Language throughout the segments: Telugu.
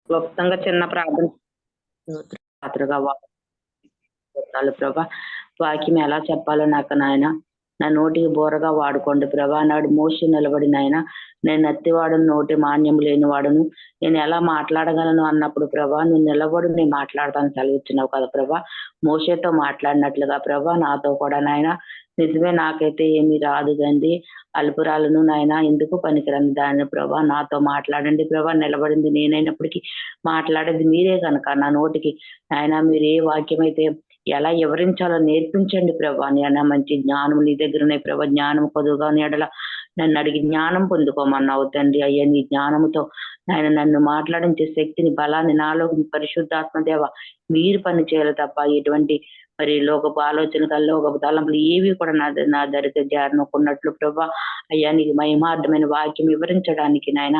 క్లుప్తంగా చిన్న ప్రార్థన పాత్రగా వాడుకోవాలి ప్రభా. వాక్యం ఎలా చెప్పాలో నాకు నాయన నా నోటికి బోరగా వాడుకోండి ప్రభా. నాడు మోసి నిలబడి నాయన నేను నత్తివాడును నోటి మాన్యం లేని వాడును, నేను ఎలా మాట్లాడగలను అన్నప్పుడు ప్రభా నువ్వు నిలబడి నేను మాట్లాడతాను సెలవిచ్చినావు కదా ప్రభా. మోషేతో మాట్లాడినట్లుగా ప్రభా నాతో కూడా నాయన నిజమే నాకైతే ఏమీ రాదు కండి, అల్పురాలను నాయన ఎందుకు పనికిరంది దాన్ని ప్రభా నాతో మాట్లాడండి ప్రభా. నిలబడింది నేనైనప్పటికీ మాట్లాడేది మీరే కనుక నా నోటికి నాయన మీరు ఏ వాక్యం అయితే ఎలా వివరించాలో నేర్పించండి ప్రభా. నేను మంచి జ్ఞానం నీ దగ్గరనే ప్రభా, జ్ఞానం కొద్దుగా ఎడల నన్ను అడిగి జ్ఞానం పొందుకోమన్నావు తండ్రి. అయ్యా నీ జ్ఞానంతో ఆయన నన్ను మాట్లాడించే శక్తిని బలాన్ని నాలో పరిశుద్ధాత్మ దేవ మీరు పని చేయాలి తప్ప ఎటువంటి మరి లోకపు ఆలోచన లోకపు తలంపులు ఏవి కూడా నా దరిద్ర జారనుకున్నట్లు ప్రభా. అయ్యా నీకు మహిమార్థమైన వాక్యం వివరించడానికి నాయన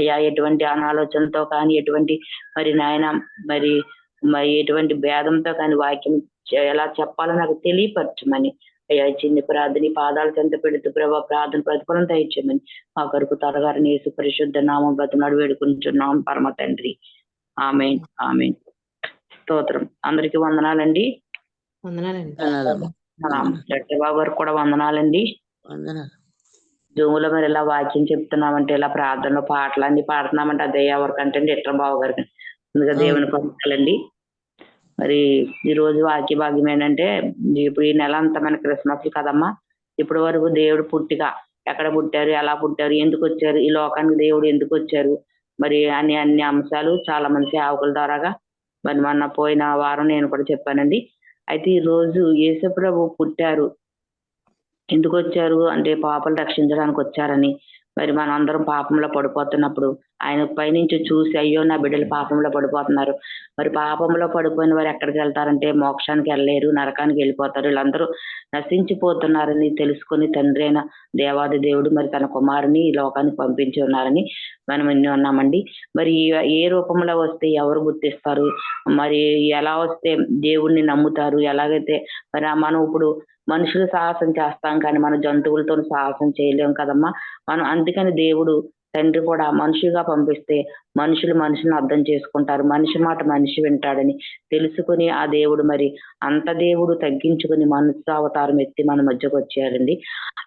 అయ్యా ఎటువంటి అనాలోచనతో కానీ ఎటువంటి మరి నాయన మరి మరి ఎటువంటి భేదంతో కానీ వాక్యం ఎలా చెప్పాలో నాకు తెలియపరచమని అయ్యా చిన్ని ప్రార్థన పాదాలు చెంత పెడుతూ ప్రభా ప్రార్థన ప్రతిఫలం దయచేయమని మా కొరకు త్వరగారిని యేసు పరిశుద్ధ నామం బ్రతనాడు వేడుకుంటున్నాం పరమ తండ్రి. ఆమేన్ ఆమేన్. స్తోత్రం. అందరికి వందనాలండి. బాబు గారికి కూడా వందనాలండి. జూములో మరి ఇలా వాక్యం చెప్తున్నామంటే ఇలా ప్రార్థనలో పాటలు అన్ని పాడుతున్నామంటే అదే ఎవరికంటే ఇట్ర బాబు గారికి ముందుగా దేవుని పంపాలండి. మరి ఈ రోజు వాక్య భాగ్యం ఏంటంటే ఇప్పుడు ఈ నెల అంతా మన క్రిస్మస్ కదమ్మా. ఇప్పటి వరకు దేవుడు పుట్టిగా ఎక్కడ పుట్టారు, ఎలా పుట్టారు, ఎందుకు వచ్చారు, ఈ లోకానికి దేవుడు ఎందుకు వచ్చారు, మరి అన్ని అంశాలు చాలా మంది సేవకుల ద్వారాగా మరి మొన్న పోయిన వారం నేను కూడా చెప్పానండి. అయితే ఈ రోజు యేసుప్రభు పుట్టారు, ఎందుకు వచ్చారు అంటే పాపలు రక్షించడానికి వచ్చారని. మరి మనం అందరం పాపంలో పడిపోతున్నప్పుడు ఆయన పైనుంచి చూసి అయ్యో నా బిడ్డలు పాపంలో పడిపోతున్నారు, మరి పాపంలో పడిపోయిన వారు ఎక్కడికి వెళ్తారంటే మోక్షానికి వెళ్ళలేరు, నరకానికి వెళ్ళిపోతారు, వీళ్ళందరూ నశించిపోతున్నారని తెలుసుకొని తండ్రి అయిన దేవాది దేవుడు మరి తన కుమారుని ఈ లోకానికి పంపించి ఉన్నారని మనం ఎన్ని ఉన్నామండి. మరి ఏ రూపంలో వస్తే ఎవరు గుర్తిస్తారు, మరి ఎలా వస్తే దేవుణ్ణి నమ్ముతారు, ఎలాగైతే మరి మనం ఇప్పుడు మనుషులు సాహసం చేస్తాం కానీ మన జంతువులతో సాహసం చేయలేం కదమ్మా మనం. అందుకని దేవుడు తండ్రి కూడా మనిషిగా పంపిస్తే మనుషులను అర్థం చేసుకుంటారు, మనిషి మాట మనిషి వింటాడని తెలుసుకుని ఆ దేవుడు మరి అంత దేవుడు తగ్గించుకుని మనుషు అవతారం ఎత్తి మన మధ్యకు వచ్చాడండి.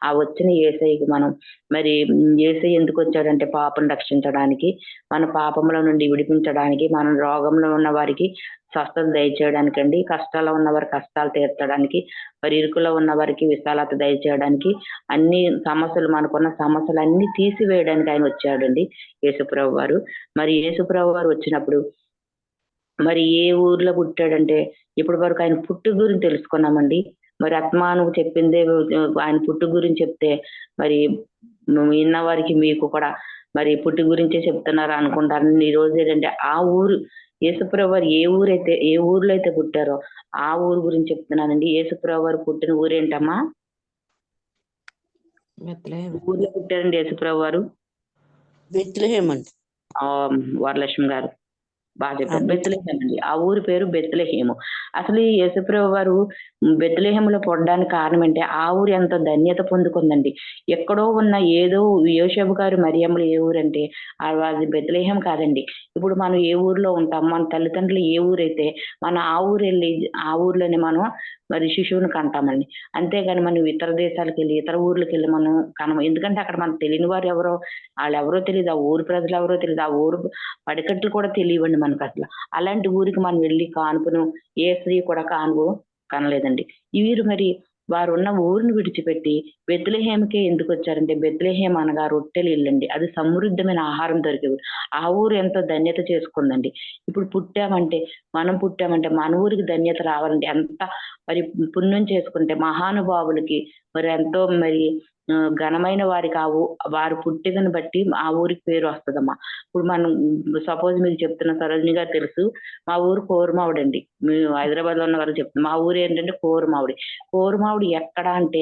ఆ వచ్చిన యేసయ్యకి మనం మరి యేసయ్య ఎందుకు వచ్చాడంటే పాపం రక్షించడానికి, మన పాపముల నుండి విడిపించడానికి, మన రోగంలో ఉన్న వారికి స్వస్థత దయచేయడానికండి, కష్టాల్లో ఉన్న వారి కష్టాలు తీర్చడానికి, మరి ఇరుకులో ఉన్న వారికి విశాలత దయచేయడానికి, అన్ని సమస్యలు మనకున్న సమస్యలు అన్ని తీసివేయడానికి ఆయన వచ్చాడండి యేసుప్రభు వారు. మరి యేసుప్రభు వారు వచ్చినప్పుడు మరి ఏ ఊర్లో పుట్టాడంటే ఇప్పటి వరకు ఆయన పుట్టు గురించి తెలుసుకున్నామండి. మరి ఆత్మాను చెప్పిందే ఆయన పుట్టు గురించి చెప్తే మరి విన్న వారికి మీకు కూడా మరి పుట్టి గురించే చెప్తున్నారు అనుకుంటారు. ఈ రోజు ఏంటంటే ఆ ఊరు యేసుప్రభు వారు ఏ ఊర్లో అయితే పుట్టారో ఆ ఊరు గురించి చెప్తున్నానండి. యేసుప్రభు వారు పుట్టిన ఊరేంటమ్మా? ఊర్లో పుట్టారండి యేసుప్రభు వారు. బెత్లెహేమ్ అండి. వరలక్ష్మి గారు బాగా చెప్పారు. బెత్లెహేమ్ అండి. ఆ ఊరి పేరు బెత్లెహేము. అసలు ఈ యేసుప్రభు వారు బెత్లెహేములో పుట్టడానికి కారణం అంటే ఆ ఊరు ఎంతో ధన్యత పొందుకుందండి. ఎక్కడో ఉన్న ఏదో యోసేపు గారు మరియమ్మలు ఏ ఊరంటే అది బెత్లెహేం కాదండి. ఇప్పుడు మనం ఏ ఊర్లో ఉంటాం, మన తల్లిదండ్రులు ఏ ఊరైతే మనం ఆ ఊరు వెళ్ళి ఆ ఊర్లోనే మనం మరి శిశువుని కంటామండి. అంతేగాని మనం ఇతర దేశాలకు వెళ్ళి ఇతర ఊర్లకు వెళ్ళి మనం కనము. ఎందుకంటే అక్కడ మనకు తెలియని వారు ఎవరో, వాళ్ళు ఎవరో తెలియదు, ఆ ఊరు ప్రజలు ఎవరో తెలియదు, ఆ ఊరు పడికట్లు కూడా తెలియవండి మనకు అసలు. అలాంటి ఊరికి మనం వెళ్ళి కానుకను ఏ స్త్రీ కూడా కానుకో కనలేదండి. వీరు మరి వారు ఉన్న ఊరిని విడిచిపెట్టి బెత్లెహేముకే ఎందుకు వచ్చారంటే బెత్లెహేం అనగా రొట్టెలు ఇల్లండి. అది సమృద్ధమైన ఆహారం దొరికేది. ఆ ఊరు ఎంతో ధన్యత చేసుకుందండి. ఇప్పుడు మనం పుట్టామంటే మన ఊరికి ధన్యత రావాలంటే ఎంత మరి పుణ్యం చేసుకుంటే మహానుభావులకి మరి ఎంతో మరి ఘనమైన వారికి వారు పుట్టికను బట్టి ఆ ఊరికి పేరు వస్తుందమ్మా. ఇప్పుడు మనం సపోజ్ మీకు చెప్తున్న సరోజిని గారు తెలుసు, మా ఊరు కోరుమావిడండి. మేము హైదరాబాద్ లో ఉన్న వారు చెప్తున్నాం. మా ఊరు ఏంటంటే కోరుమావిడి. కోరుమావిడి ఎక్కడ అంటే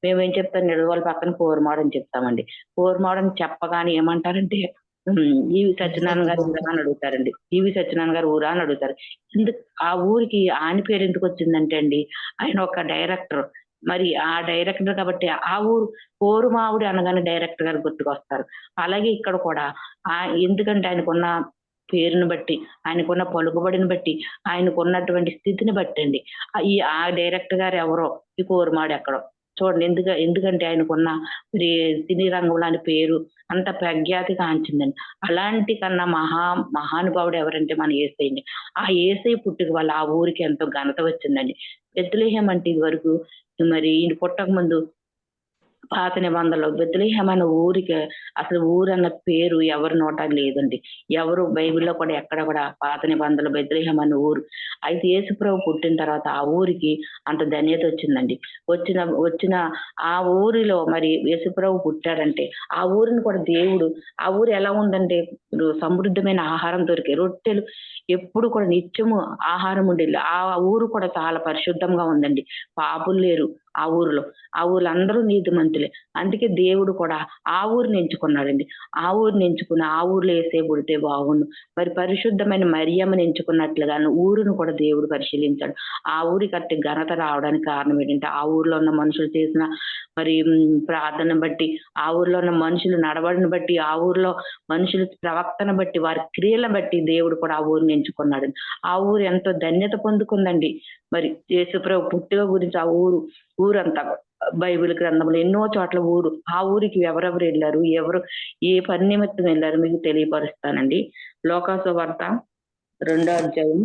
మేమేం చెప్తాం, నిడదవోలు పక్కన కోరుమావిడి అని చెప్తామండి. కోరుమావిడి అని చెప్పగానే ఏమంటారంటే ఈవి సత్యనారాయణ గారు ఊరా అని అడుగుతారండి. ఈవి సత్యనారాయణ గారు ఊరా అని అడుగుతారు. ఆ ఊరికి ఆయన పేరు ఎందుకు వచ్చిందంటే అండి ఆయన ఒక డైరెక్టర్. మరి ఆ డైరెక్టర్ కాబట్టి ఆ ఊరు కోరుమావిడి అనగానే డైరెక్టర్ గారు గుర్తుకొస్తారు. అలాగే ఇక్కడ కూడా ఎందుకంటే ఆయనకున్న పేరుని బట్టి, ఆయనకున్న పలుకుబడిని బట్టి, ఆయనకున్నటువంటి స్థితిని బట్టండి. ఆ డైరెక్టర్ గారు ఎవరో, ఈ కోరుమాడు ఎక్కడో. చూడండి ఎందుకంటే ఆయనకున్న మరి సినీ రంగంలో ఆయన పేరు అంత ప్రఖ్యాతి కాంచిందండి. అలాంటి కన్నా మహానుభావుడు ఎవరంటే మన యేసయ్యండి. ఆ యేసయ్య పుట్టుక వల్ల ఆ ఊరికి ఎంతో ఘనత వచ్చిందండి. బెత్లెహేం అంటే ఇదివరకు మరి ఈయన పుట్టక ముందు పాత నిబంధనలో బెత్లెహేం అనే ఊరికి అసలు ఊరన్న పేరు ఎవరి నోట లేదండి. ఎవరు బైబిల్‌లో కూడా ఎక్కడ కూడా పాత నిబంధనలో బెత్లెహేం అనే ఊరు. అయితే యేసుప్రభు పుట్టిన తర్వాత ఆ ఊరికి అంత ధన్యత వచ్చిందండి. వచ్చిన ఆ ఊరిలో మరి యేసుప్రభు పుట్టాడంటే ఆ ఊరిని కూడా దేవుడు ఆ ఊరు ఎలా ఉందంటే ఇప్పుడు సమృద్ధమైన ఆహారం దొరికే రొట్టెలు ఎప్పుడు కూడా నిత్యము ఆహారం ఉండేది. ఆ ఊరు కూడా చాలా పరిశుద్ధంగా ఉందండి. పాపులు లేరు ఆ ఊరిలో. ఆ ఊర్లో అందరూ నీతిమంతులే. అందుకే దేవుడు కూడా ఆ ఊరిని ఎంచుకున్నాడండి. ఆ ఊరిని ఎంచుకుని ఆ ఊర్లో యేసయ్య పుడితే బాగుండు. మరి పరిశుద్ధమైన మరియమ్మని ఎంచుకున్నట్లుగాను ఊరును కూడా దేవుడు పరిశీలించాడు. ఆ ఊరికి అట్టి ఘనత రావడానికి కారణం ఏంటంటే ఆ ఊర్లో ఉన్న మనుషులు చేసిన మరి ప్రార్థనను బట్టి, ఆ ఊర్లో ఉన్న మనుషులు నడవడిని బట్టి, ఆ ఊర్లో మనుషుల ప్రవర్తన బట్టి, వారి క్రియలను బట్టి దేవుడు కూడా ఆ ఊరిని ఎంచుకున్నాడు. ఆ ఊరు ఎంతో ధన్యత పొందుకుందండి. మరి యేసుప్రభు పుట్టుక గురించి ఆ ఊరంతా బైబిల్ గ్రంథంలో ఎన్నో చోట్ల ఆ ఊరికి ఎవరెవరు ఎళ్లారు? ఏ పని నిమిత్తం ఎళ్లారు మీకు తెలియపరుస్తానండి. లోకాసు వార్త 2 అధ్యాయం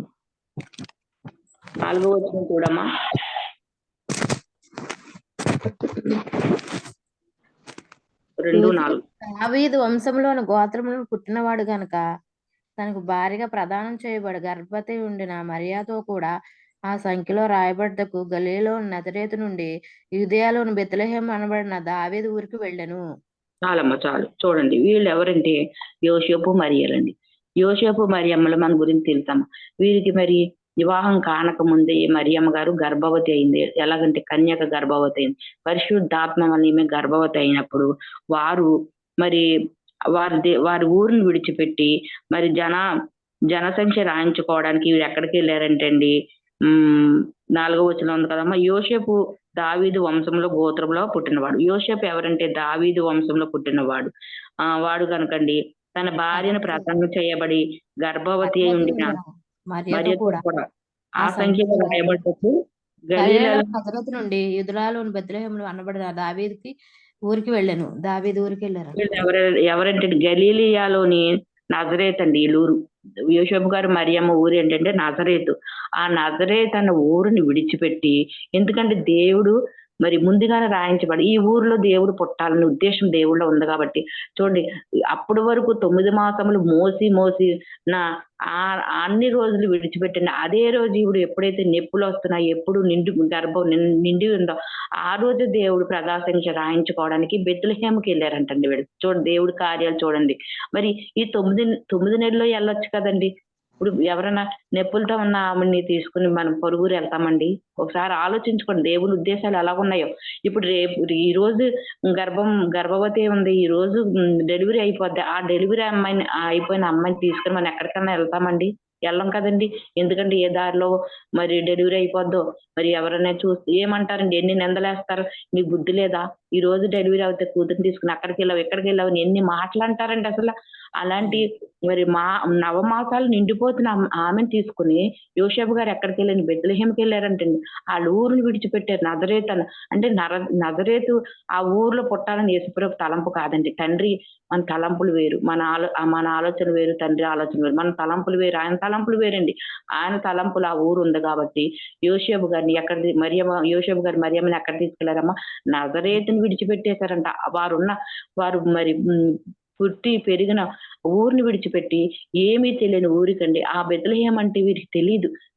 4 వచనం చూడమ్మా. రెండు యోసేపు నాలుగు దావీదు వంశంలోని గోత్రములను పుట్టినవాడు గనుక తనకు భార్యగా ప్రదానం చేయబడి గర్భవతి ఉండిన మరియాతో కూడా ఆ సంఖ్యలో రాయబడ్డకు గలిలయలోని నజరేతు నుండి యూదయలోని బెత్లెహేము అనబడిన దావీదు ఊరికి వెళ్ళెను. చాలమ్మా చాలు. చూడండి వీళ్ళు ఎవరంటే యోసేపు మరియలండి. యోసేపు మరియమ్మలు మన గురించి తెలుసమ్మా. వీరికి మరి వివాహం కానక ముందే ఈ మరియమ్మ గారు గర్భవతి అయింది. ఎలాగంటే కన్యక గర్భవతి అయింది. పరిశుద్ధాత్మ వల్ల ఈమె గర్భవతి అయినప్పుడు వారు మరి వారి ఊరిని విడిచిపెట్టి మరి జనసంఖ్య రాయించుకోవడానికి వీరు ఎక్కడికెళ్లారంటే అండి 4వ వచనం ఉంది కదమ్మా. యోసేపు దావీదు వంశంలో గోత్రంలో పుట్టినవాడు. యోసేపు ఎవరంటే దావీదు వంశంలో పుట్టినవాడు. వాడు కనుకండి తన భార్యను ప్రసన్నం చేయబడి గర్భవతి అయి ఉండిన మరియతో మరియతో కూడా కూడా ఆ ఆ సంఖ్యలో రాయబడ్డట్టు గలీలలో నజరేతు నుండి యూదయలోని బెత్లెహేములు అనబడిన దావీదుకి ఊరికి వెళ్ళాను. దావీదు ఊరికి వెళ్ళారు. ఎవరంటే గలీలియాలోని నజరేత్ అండి ఈలూరు. యోసేపు గారు మరియమ్మ ఊరు ఏంటంటే నజరేతు. ఆ నజరేత్ అన్న ఊరిని విడిచిపెట్టి ఎందుకంటే దేవుడు మరి ముందుగానే రాయించబడి ఈ ఊర్లో దేవుడు పుట్టాలనే ఉద్దేశం దేవుడిలో ఉంది కాబట్టి చూడండి అప్పటి వరకు 9 మాసములు మోసి నా అన్ని రోజులు విడిచిపెట్టిన అదే రోజు ఈవిడ ఎప్పుడైతే నొప్పులు వస్తున్నాయి ఎప్పుడు గర్భం నిండి ఉందో ఆ రోజు దేవుడు ప్రకాశించి రాయించుకోవడానికి బెత్లెహేముకి వెళ్ళారంటండి వీడు. చూడండి దేవుడి కార్యాలు చూడండి. మరి ఈ 9 నెలల్లో వెళ్ళొచ్చు కదండి. ఇప్పుడు ఎవరైనా నొప్పులతో ఉన్న ఆమెని తీసుకుని మనం పొరుగురు వెళ్తామండి. ఒకసారి ఆలోచించుకోండి దేవుని ఉద్దేశాలు ఎలాగున్నాయో. ఇప్పుడు ఈ రోజు గర్భవతి ఉంది. ఈ రోజు డెలివరీ అయిపోద్ది. ఆ డెలివరీ అయిపోయిన అమ్మాయిని తీసుకొని మనం ఎక్కడికన్నా వెళ్తామండి? వెళ్ళం కదండి. ఎందుకంటే ఏ దారిలో మరి డెలివరీ అయిపోద్దో మరి ఎవరైనా చూసి ఏమంటారండి ఎన్ని నిందలేస్తారు. నీకు బుద్ధి లేదా? ఈ రోజు డెలివరీ అవుతే కూతురిని తీసుకుని అక్కడికెళ్ళావు, ఇక్కడికెళ్ళావు అని ఎన్ని మాటలంటారండి అసల. అలాంటి మరి నవమాసాలు నిండిపోతున్న ఆమెను తీసుకుని యోసేపు గారు ఎక్కడికెళ్ళారు? బెత్లెహేముకి వెళ్ళారంటండి. ఆళ్ళ ఊరుని విడిచిపెట్టారు. నజరేతు అంటే నజరేతు ఆ ఊర్లో పుట్టాలని యేసుప్రభు తలంపు కాదండి. తండ్రి మన తలంపులు వేరు. మన ఆలోచన వేరు, తండ్రి ఆలోచన వేరు. మన తలంపులు వేరు, ఆయన తలంపులు వేరండి. ఆయన తలంపులు ఆ ఊరు ఉంది కాబట్టి యోసేపు గారిని యోసేపు గారు మరియమ్మని ఎక్కడ తీసుకెళ్లారమ్మా? నజరేతుని విడిచిపెట్టేశారంట. వారు మరి పుట్టి పెరిగిన ఊరిని విడిచిపెట్టి ఏమీ తెలియని ఊరికండి. ఆ బెత్లెహేం అంటే వీరికి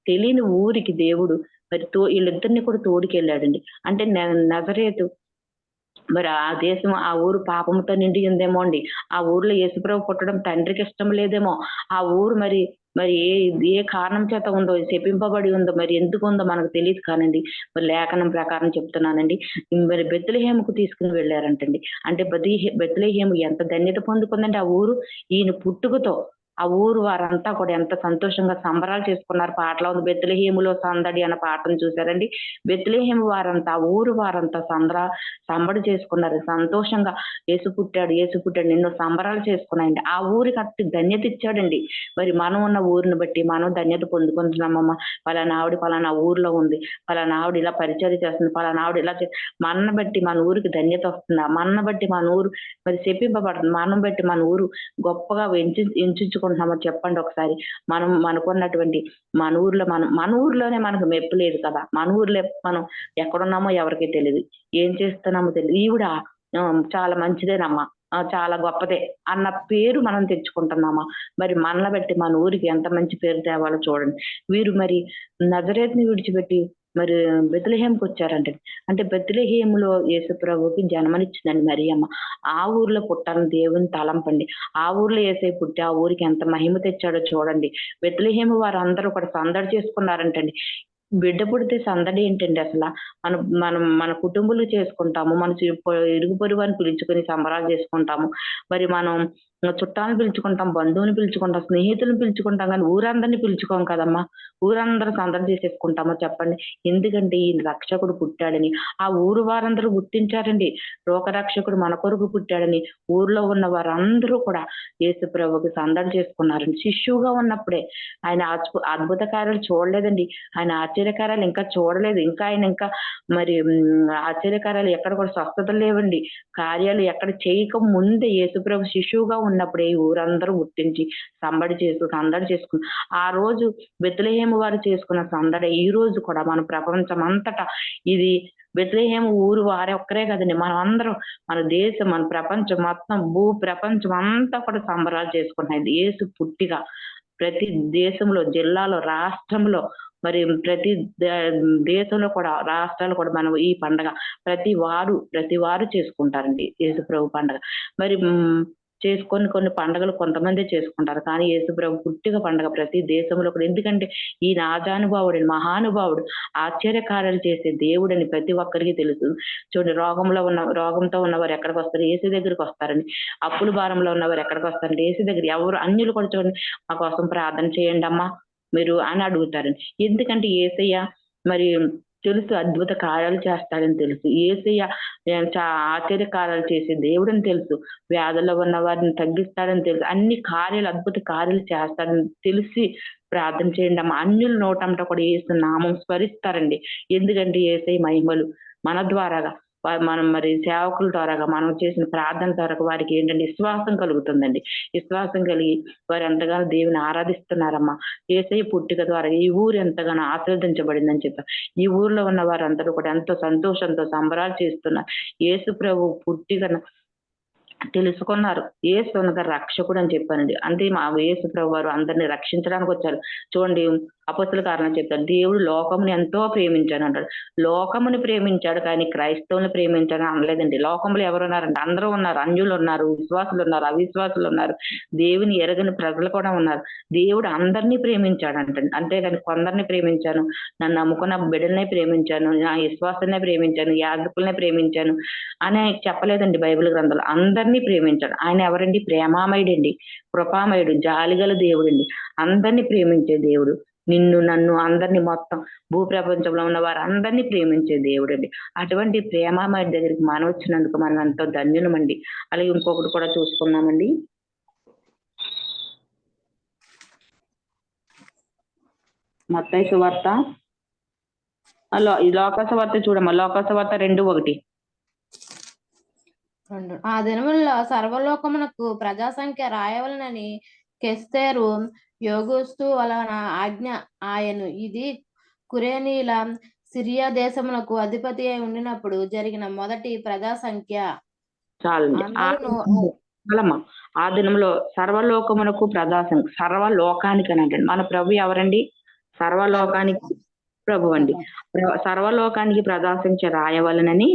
తెలియని ఊరికి దేవుడు మరి వీళ్ళిద్దరిని కూడా తోడుకెళ్ళాడండి. అంటే నజరేతు మరి ఆ దేశం ఆ ఊరు పాపంతో నిండి ఉందేమో అండి. ఆ ఊర్లో యేసుప్రభు పుట్టడం తండ్రికి ఇష్టం లేదేమో. ఆ ఊరు మరి ఏ కారణం చేత ఉందో శపింపబడి ఉందో మరి ఎందుకు ఉందో మనకు తెలియదు కానండి. మరి లేఖనం ప్రకారం చెప్తున్నానండి. మరి బెత్లెహేముకు తీసుకుని వెళ్ళారంటండి. అంటే బెత్లెహేము ఎంత ధన్యత పొందుకుందంటే ఆ ఊరు ఈయన పుట్టుకతో ఆ ఊరు వారంతా కూడా ఎంత సంతోషంగా సంబరాలు చేసుకున్నారు. పాటలో ఉంది, బెత్లెహేములో సందడి అన్న పాటను చూసారండి. బెత్లెహేము వారంతా, ఆ ఊరు వారంతా సంబడి చేసుకున్నారు. సంతోషంగా యేసు పుట్టాడు, యేసు పుట్టాడు, ఎన్నో సంబరాలు చేసుకున్నాయండి. ఆ ఊరికి అట్టి ధన్యత ఇచ్చాడండి. మరి మనం ఉన్న ఊరిని బట్టి మనం ధన్యత పొందుకుంటున్నామమ్మా. పలానా ఆవిడ పలానా ఊర్లో ఉంది, పలానా ఆవిడ ఇలా పరిచర్య చేస్తుంది, పలానా ఆవిడ ఇలా మనల్ని బట్టి మన ఊరికి ధన్యత వస్తుందా? మనల్ని బట్టి మన ఊరు మరి చెప్పింపబడుతుంది. మనం బట్టి మన ఊరు గొప్పగా ఎంచుకుంటున్నామో చెప్పండి ఒకసారి. మనం మనకున్నటువంటి మన ఊర్లోనే మనకు మెప్పు లేదు కదా. మన ఊర్లో మనం ఎక్కడున్నామో ఎవరికీ తెలియదు, ఏం చేస్తున్నామో తెలియదు. ఈవిడ చాలా మంచిదేనమ్మా, చాలా గొప్పదే అన్న పేరు మనం తెచ్చుకుంటున్నామా? మరి మనల్ని బట్టి మన ఊరికి ఎంత మంచి పేరు తేవాలో చూడండి. వీరు మరి నజరేతుని విడిచిపెట్టి మరి బెత్లెహేముకి వచ్చారంట. అంటే బెత్లెహేములో యేసు ప్రభువుకి జన్మనిచ్చిందండి మరియమ్మ. ఆ ఊర్లో పుట్టాలని దేవుని తలంపండి. ఆ ఊర్లో యేసయ్య పుట్టి ఆ ఊరికి ఎంత మహిమ తెచ్చాడో చూడండి. బెత్లెహేము వారందరూ కూడా సందడి చేసుకున్నారంటండి. బిడ్డ పుడితే సందడి ఏంటండి అసల? మనం మన కుటుంబాలు చేసుకుంటాము. మన ఇరుగు పొరుగు అని పిలుచుకొని సంబరాలు చేసుకుంటాము. మరి మనం చుట్టాలను పిలుచుకుంటాం, బంధువుని పిలుచుకుంటాం, స్నేహితులను పిలుచుకుంటాం, కానీ ఊరందరిని పిలుచుకోం కదమ్మా. ఊరందరూ సందడి చేసేసుకుంటామో చెప్పండి. ఎందుకంటే ఈ రక్షకుడు పుట్టాడని ఆ ఊరు వారందరూ గుర్తించారండి. లోకరక్షకుడు మన కొరకు పుట్టాడని ఊర్లో ఉన్న వారందరూ కూడా యేసు ప్రభువుకి సందడి చేసుకున్నారండి. శిష్యువుగా ఉన్నప్పుడే ఆయన అద్భుత కార్యాలు చూడలేదండి. ఆయన ఆశ్చర్యకార్యాలు ఇంకా చూడలేదు. ఇంకా మరి ఆశ్చర్యకార్యాలు ఎక్కడ కూడా స్వస్థతలు లేవండి. కార్యాలు ఎక్కడ చేయక ముందే యేసుప్రభు శిశువుగా ఉన్నప్పుడే ఈ ఊరందరూ గుర్తించి సందడి చేసుకుని ఆ రోజు బెత్లెహేము వారు చేసుకున్న సందడి ఈ రోజు కూడా మన ప్రపంచం అంతటా ఇది బెత్లెహేము ఊరు వారే ఒక్కరే కదండి, మనం అందరం, మన దేశం, మన ప్రపంచం మొత్తం, ప్రపంచం అంతా కూడా సంబరాలు చేసుకుంటున్నాయి యేసు పుట్టిగా. ప్రతి దేశంలో, జిల్లాలో, రాష్ట్రంలో, మరి ప్రతి దేశంలో కూడా, రాష్ట్రాలు కూడా మనం ఈ పండగ ప్రతి వారు చేసుకుంటారండి యేసుప్రభు పండగ. మరి కొన్ని పండగలు కొంతమందే చేసుకుంటారు. కానీ యేసుప్రభు పుట్టిక పండగ ప్రతి దేశంలో కూడా. ఎందుకంటే ఈయన ఆజానుభావుడు, మహానుభావుడు, ఆశ్చర్యకార్యాలు చేసే దేవుడని ప్రతి ఒక్కరికి తెలుసు. చూడండి, రోగంతో ఉన్నవారు ఎక్కడికి వస్తారు? యేసు దగ్గరికి వస్తారండి. అప్పుల భారంలో ఉన్నవారు ఎక్కడికి వస్తారండి? యేసు దగ్గర. ఎవరు అన్యులు కూడా చూడండి, మా కోసం ప్రార్థన చేయండి అమ్మా మీరు అని అడుగుతారండి. ఎందుకంటే యేసయ్య మరి తెలుసు, అద్భుత కార్యాలు చేస్తాడని తెలుసు. యేసయ్య ఆశ్చర్య కార్యాలు చేసే దేవుడని తెలుసు. వ్యాధుల్లో ఉన్న వారిని తగ్గిస్తాడని తెలుసు. అన్ని కార్యాలు, అద్భుత కార్యాలు చేస్తాడని తెలిసి ప్రార్థన చేయండి అమ్మా. అన్యుల నోటంట కూడా యేసు నామం స్మరిస్తారండి. ఎందుకంటే యేసయ్య మహిమలు మన ద్వారాగా, మనం మరి సేవకుల ద్వారాగా, మనం చేసిన ప్రార్థన ద్వారాగా వారికి ఏంటంటే విశ్వాసం కలుగుతుందండి. విశ్వాసం కలిగి వారు ఎంతగానో దేవుని ఆరాధిస్తున్నారమ్మా. యేసయ్య పుట్టిక ద్వారా ఈ ఊరు ఎంతగానో ఆశీర్వదించబడిందని చెప్పారు. ఈ ఊర్లో ఉన్న వారందరూ కూడా ఎంతో సంతోషంతో సంబరాలు చేస్తున్నారు. యేసు ప్రభు పుట్టికను తెలుసుకున్నారు. యేసు అనగా రక్షకుడు అని చెప్పానండి. అంటే మా యేసు ప్రభు వారు అందరిని రక్షించడానికి వచ్చారు. చూడండి, అపొస్తలుల కారణం చెప్తారు, దేవుడు లోకముని ఎంతో ప్రేమించాడు అంటాడు. లోకముని ప్రేమించాడు కానీ క్రైస్తవుని ప్రేమించాడు అనలేదండి. లోకంలో ఎవరు ఉన్నారంటే అందరూ ఉన్నారు. అన్యులు ఉన్నారు, విశ్వాసులు ఉన్నారు, అవిశ్వాసులు ఉన్నారు, దేవుని ఎరగని ప్రజలు కూడా ఉన్నారు. దేవుడు అందరినీ ప్రేమించాడు అంటండి. అంతేగాని కొందరిని ప్రేమించాను, నన్ను నమ్ముకున్న బిడ్డలనే ప్రేమించాను, నా విశ్వాసాన్నే ప్రేమించాను, యాజకులనే ప్రేమించాను అని చెప్పలేదండి బైబిల్ గ్రంథంలో. అందరినీ ప్రేమించాడు. ఆయన ఎవరండి? ప్రేమామయుడండి, కృపామయుడు, జాలిగల దేవుడండి. అందరినీ ప్రేమించే దేవుడు. నిన్ను, నన్ను, అందరినీ, మొత్తం భూప్రపంచంలో ఉన్న వారు అందరినీ ప్రేమించే దేవుడండి. అటువంటి ప్రేమామయుడి దగ్గరికి మనం వచ్చినందుకు మనం ఎంతో ధన్యులమండి. అలాగే ఇంకొకటి కూడా చూసుకున్నామండి. మత్తయి సువార్త, లోకా సువార్త చూడమ్మా. లోకా సువార్త 2:1. ఆ దినములలో సర్వలోకమునకు ప్రజాసంఖ్య రాయవలనని కెస్తేరు యోగుస్తు వలన ఆజ్ఞ ఆయను. ఇది కురేనీల సిరియా దేశమునకు అధిపతి అయి ఉండినప్పుడు జరిగిన మొదటి ప్రజాసంఖ్య. చాలండి. ఆ దినంలో సర్వలోకమునకు ప్రజాసంఖ్య, సర్వలోకానికి అని అంటే మన ప్రభు ఎవరండి? సర్వలోకానికి ప్రభు అండి. సర్వలోకానికి ప్రజాసంఖ్య రాయవలనని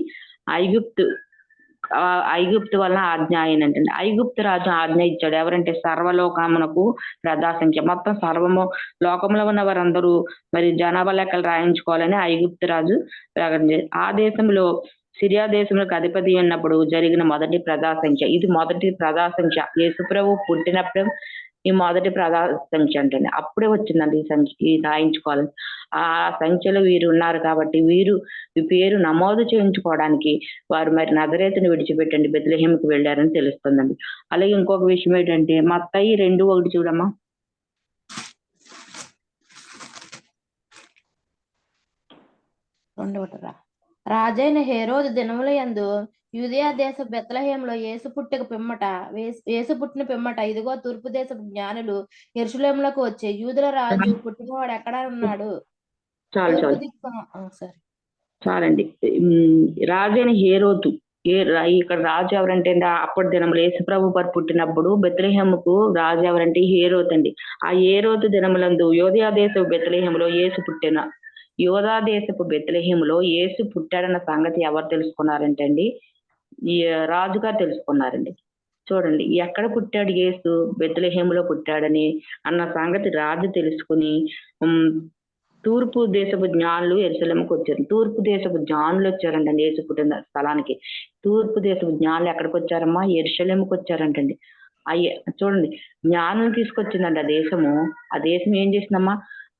ఐగుప్తు వలన ఆజ్ఞ అయినంటండి. ఐగుప్తు రాజు ఆజ్ఞ ఇచ్చాడు. ఎవరంటే సర్వలోకమునకు ప్రజాసంఖ్య, మొత్తం సర్వము లోకంలో ఉన్న వారందరూ మరి జనాభా లెక్కలు రాయించుకోవాలని ఐగుప్తు రాజు ప్రకటించాడు. ఆ దేశంలో సిరియా దేశంలోకి అధిపతి ఉన్నప్పుడు జరిగిన మొదటి ప్రజాసంఖ్య. ఇది మొదటి ప్రజాసంఖ్య. యేసుప్రభు పుట్టినప్పుడు ఈ మొదటి సంఖ్య అంటే అప్పుడే వచ్చిందండి ఈ రాయించుకోవాలి. ఆ సంఖ్యలో వీరు ఉన్నారు కాబట్టి వీరు ఈ పేరు నమోదు చేయించుకోవడానికి వారు మరి నజరేతుని విడిచిపెట్టండి బెత్లెహేముకి వెళ్ళారని తెలుస్తుందండి. అలాగే ఇంకొక విషయం ఏంటంటే మత్తయి 2:1 చూడమ్మా. రాజైన హేరోదు దినముల యందు యూదయ దేశ బెత్లెహేములో యేసు పుట్టిన పిమ్మట ఇదిగో తూర్పు దేశపు జ్ఞానులు యెరూషలేములకు వచ్చే యూదుల రాజు పుట్టినవాడు ఎక్కడ ఉన్నాడు? చాలండి. రాజైన హేరోదు ఇక్కడ రాజు ఎవరంటే అప్పటి దినములు యేసుప్రభు వారు పుట్టినప్పుడు బెత్లెహేముకు రాజు ఎవరంటే హేరోదు అండి. ఆ హేరోదు దినములందు యోదయ దేశపు బెత్లెహేములో యేసు పుట్టిన యోధా దేశపు బెత్లెహేములో యేసు పుట్టాడన్న సంగతి ఎవరు తెలుసుకున్నారంటే అండి ఈ రాజుగారు తెలుసుకున్నారండి. చూడండి ఎక్కడ పుట్టాడు యేసు, బెత్లెహేములో పుట్టాడని అన్న సంగతి రాజు తెలుసుకుని తూర్పు దేశపు జ్ఞానులు యెరూషలేముకు వచ్చారు. తూర్పు దేశపు జ్ఞానులు వచ్చారంటండి యేసు పుట్టిన స్థలానికి. తూర్పు దేశపు జ్ఞానులు ఎక్కడికి వచ్చారమ్మా? యెరూషలేముకు వచ్చారంటండి. చూడండి జ్ఞానులు తీసుకొచ్చిందండి ఆ దేశము. ఆ దేశం ఏం చేసిందమ్మా?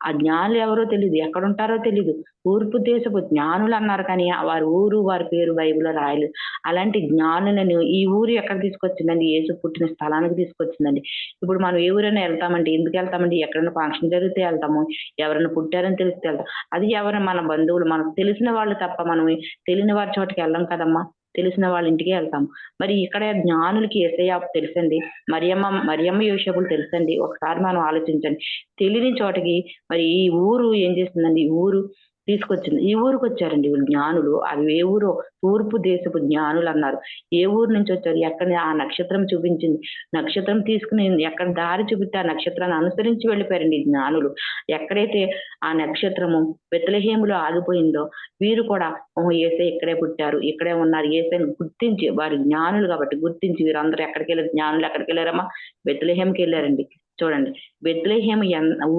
ఆ జ్ఞానులు ఎవరో తెలియదు, ఎక్కడుంటారో తెలియదు. తూర్పు దేశపు జ్ఞానులు అన్నారు కానీ వారి ఊరు వారి పేరు బైబిల్లో రాయలేదు. అలాంటి జ్ఞానులను ఈ ఊరు ఎక్కడ తీసుకొచ్చిందండి? యేసు పుట్టిన స్థలానికి తీసుకొచ్చిందండి. ఇప్పుడు మనం ఏ ఊరైనా వెళ్తామంటే ఎందుకు వెళ్తామండి? ఎక్కడైనా ఫంక్షన్ జరిగితే వెళ్తాము, ఎవరైనా పుట్టారని తెలిస్తే వెళ్తాం. అది ఎవరైనా మన బంధువులు మనకు తెలిసిన వాళ్ళు తప్ప మనం తెలియని వారి చోటుకి వెళ్ళాం కదమ్మా, తెలిసిన వాళ్ళ ఇంటికి వెళ్తాము. మరి ఇక్కడ జ్ఞానులకి యేసయ్య తెలుసండి, మరియమ్మ యోసేపులు తెలుసండి. ఒకసారి మనం ఆలోచించండి. తెలియని చోటకి మరి ఈ ఊరు ఏం చేస్తుందండి? ఈ ఊరు తీసుకొచ్చింది. ఈ ఊరికి వచ్చారండి వీళ్ళు జ్ఞానులు. అది ఏ ఊరో తూర్పు దేశపు జ్ఞానులు అన్నారు. ఏ ఊరు నుంచి వచ్చారు? ఎక్కడ ఆ నక్షత్రం చూపించింది, నక్షత్రం తీసుకుని ఎక్కడ దారి చూపిస్తే ఆ నక్షత్రాన్ని అనుసరించి వెళ్ళిపోయారండి ఈ జ్ఞానులు. ఎక్కడైతే ఆ నక్షత్రము బెత్లెహేములో ఆగిపోయిందో వీరు కూడా యేసయ్య ఇక్కడే పుట్టారు, ఇక్కడే ఉన్నారు, యేసయ్యను గుర్తించి వారి జ్ఞానులు కాబట్టి గుర్తించి వీరందరూ ఎక్కడికి వెళ్ళారు? జ్ఞానులు ఎక్కడికి వెళ్ళారమ్మా? బెత్లెహేముకి వెళ్ళారండి. చూడండి బెత్లెహేము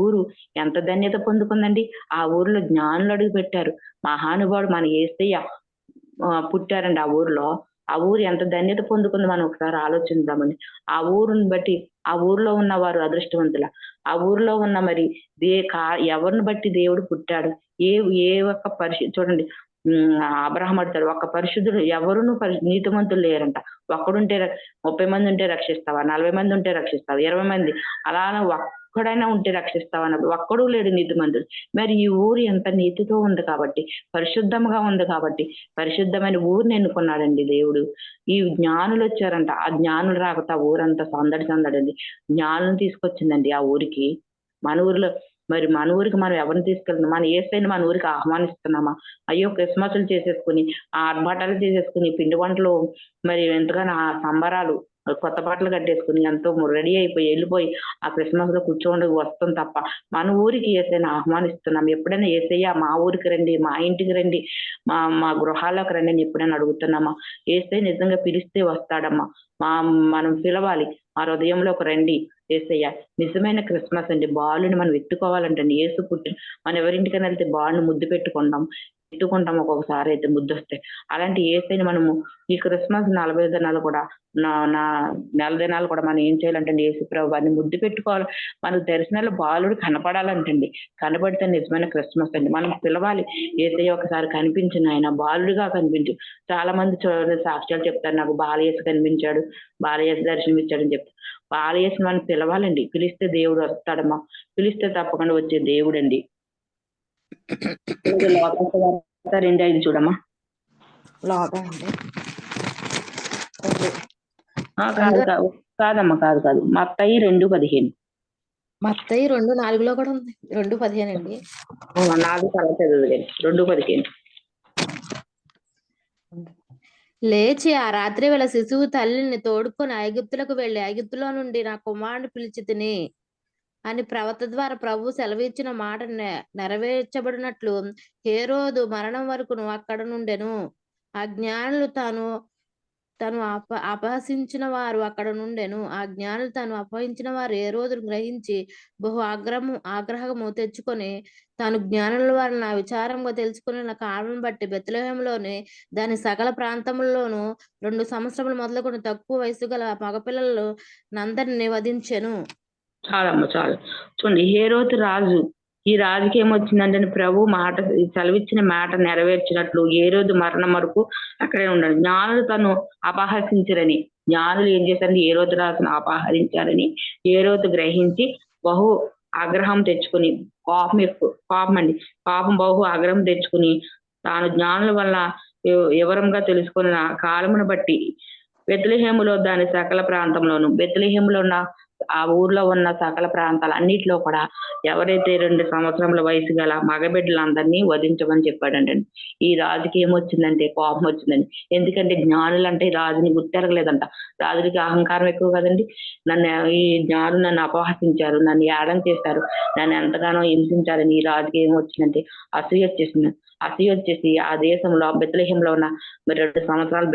ఊరు ఎంత ధన్యత పొందుకుందండి. ఆ ఊరిలో జ్ఞానులు అడుగు పెట్టారు. మహానుభావుడు మన యేసయ్య పుట్టారండి ఆ ఊరిలో. ఆ ఊరు ఎంత ధన్యత పొందుకుంది మనం ఒకసారి ఆలోచిద్దామండి. ఆ ఊరుని బట్టి ఆ ఊరిలో ఉన్న వారు అదృష్టవంతుల. ఆ ఊరిలో ఉన్న మరి ఎవరిని బట్టి దేవుడు పుట్టాడు? ఏ ఒక్క చూడండి అబ్రహాం అడతాడు, ఒక్క పరిశుద్ధుడు ఎవరును నీతిమంతులు లేరంట. ఒక్కడుంటే 30 మంది ఉంటే రక్షిస్తావా, 40 మంది ఉంటే రక్షిస్తావా, 20 మంది అలా ఒక్కడైనా ఉంటే రక్షిస్తావా అన్నప్పుడు ఒక్కడూ లేడు నీతిమంతుడు. మరి ఈ ఊరు ఎంత నీతితో ఉంది కాబట్టి, పరిశుద్ధంగా ఉంది కాబట్టి పరిశుద్ధమైన ఊరిని ఎన్నుకున్నాడండి దేవుడు. ఈ జ్ఞానులు వచ్చారంట. ఆ జ్ఞానులు రాకతా ఊరంతా సందడి. జ్ఞానులను తీసుకొచ్చిందండి ఆ ఊరికి. మన ఊరిలో మరి మన ఊరికి మనం ఎవరిని తీసుకెళ్తున్నాం? మన యేసయ్యని మన ఊరికి ఆహ్వానిస్తున్నామా? అయ్యో క్రిస్మస్లు చేసేసుకుని ఆర్భాటాలు చేసేసుకుని పిండి వంటలు మరి ఎంతగానో ఆ సంబరాలు కొత్త బట్టలు కట్టేసుకుని ఎంతో రెడీ అయిపోయి వెళ్ళిపోయి ఆ క్రిస్మస్ లో కూర్చోండి వస్తాం తప్ప మన ఊరికి యేసయ్యని ఆహ్వానిస్తున్నాం? ఎప్పుడైనా యేసయ్య మా ఊరికి రండి, మా ఇంటికి రండి, మా గృహాల్లోకి రండి అని ఎప్పుడైనా అడుగుతున్నామా? యేసయ్య నిజంగా పిలిస్తే వస్తాడమ్మా. మనం పిలవాలి, మా హృదయంలోకి రండి యేసయ్య. నిజమైన క్రిస్మస్ అండి. బాలుని మనం ఎత్తుకోవాలంటండి. యేసు పుట్టిన మనం ఎవరింటికైనా వెళ్తే బాలుని ముద్దు ఎత్తుకుంటాం ఒక్కొక్కసారి అయితే ముద్దొస్తాయి. అలాంటి యేసయ్యని మనము ఈ క్రిస్మస్ 40 దినాలు కూడా నా నెల దినాలు కూడా మనం ఏం చేయాలంటే యేసు ప్రభువాన్ని ముద్దు పెట్టుకోవాలి. మనకు దర్శనాలు బాలుడు కనపడాలంటండి. కనపడితే నిజమైన క్రిస్మస్ అండి. మనం పిలవాలి, యేసయ్య ఒకసారి కనిపించు నాయన, బాలుడిగా కనిపించు. చాలా మంది సాక్ష్యాలు చెప్తారు, నాకు బాలయేసు కనిపించాడు, బాలయేసు దర్శనం ఇచ్చాడని చెప్తారు. బాలయేసు మనం పిలవాలండి. పిలిస్తే దేవుడు వస్తాడమ్మా. పిలిస్తే తప్పకుండా వచ్చే దేవుడండి. 2:5 చూడమ్మా. కాదమ్మా, కాదు. మత్తయి 2:15. మత్తయి 2:4 కూడా ఉంది. 2:15 అండి. 4 తర్వాత 2:15. లేచి ఆ రాత్రి వేళ శిశువు తల్లిని తోడుకొని ఐగుప్తులకు వెళ్లి ఐగుప్తులో నుండి నా కుమారుని పిలిచి తిని అని ప్రవక్త ద్వారా ప్రభు సెలవిచ్చిన మాట నెరవేర్చబడినట్లు హేరోదు మరణం వరకును అక్కడ నుండెను. ఆ జ్ఞానులు తను అపహసించిన వారు అక్కడ నుండెను. ఆ జ్ఞానులు తను అపహరించిన వారు ఏ రోజు గ్రహించి బహు ఆగ్రహము తెచ్చుకొని తాను జ్ఞానుల వారిని విచారంగా తెలుసుకున్న కారణం బట్టి బెత్లెహేములోని దాని సకల ప్రాంతముల్లోనూ 2 సంవత్సరములు మొదలుకొని తక్కువ వయసు గల మగపిల్లలు నందరిని వధించెను. చాలమ్మ చాలు. చూడండి హేరోదు రాజు. ఈ రాజుకి ఏమొచ్చిందంటే ప్రభు మాట సెలవిచ్చిన మాట నెరవేర్చినట్లు హేరోదు మరణం వరకు అక్కడే ఉన్నాడు. జ్ఞానులు తను అపహసించరని, జ్ఞానులు ఏం చేశారంటే హేరోదు రాజును అపహరించారని హేరోదు గ్రహించి బహు ఆగ్రహం తెచ్చుకొని, పాపం బహు ఆగ్రహం తెచ్చుకుని తాను జ్ఞానుల వల్ల వివరంగా తెలుసుకున్న కాలమును బట్టి బెత్లెహేములో దాని సకల ప్రాంతంలోను, బెత్లెహేములో ఉన్న ఆ ఊర్లో ఉన్న సకల ప్రాంతాలు అన్నిట్లో కూడా ఎవరైతే 2 సంవత్సరముల వయసు గల మగబిడ్డలందరినీ వధించమని చెప్పాడండి. ఈ రాజుకి ఏమొచ్చిందంటే కోపం వచ్చిందండి. ఎందుకంటే జ్ఞానులంటే రాజుని గుర్తెరగలేదంట. రాజుకి అహంకారం ఎక్కువ కదండి. ఈ జ్ఞానులు నన్ను అపహసించారు, నన్ను ఏడం చేశారు, నన్ను ఎంతగానో హింసించారని ఈ రాజుకి ఏమొచ్చిందంటే అసూయ వచ్చేసింది. అసూయ వచ్చేసి ఆ దేశంలో బెత్లెహేములో ఉన్న 2 సంవత్సరాల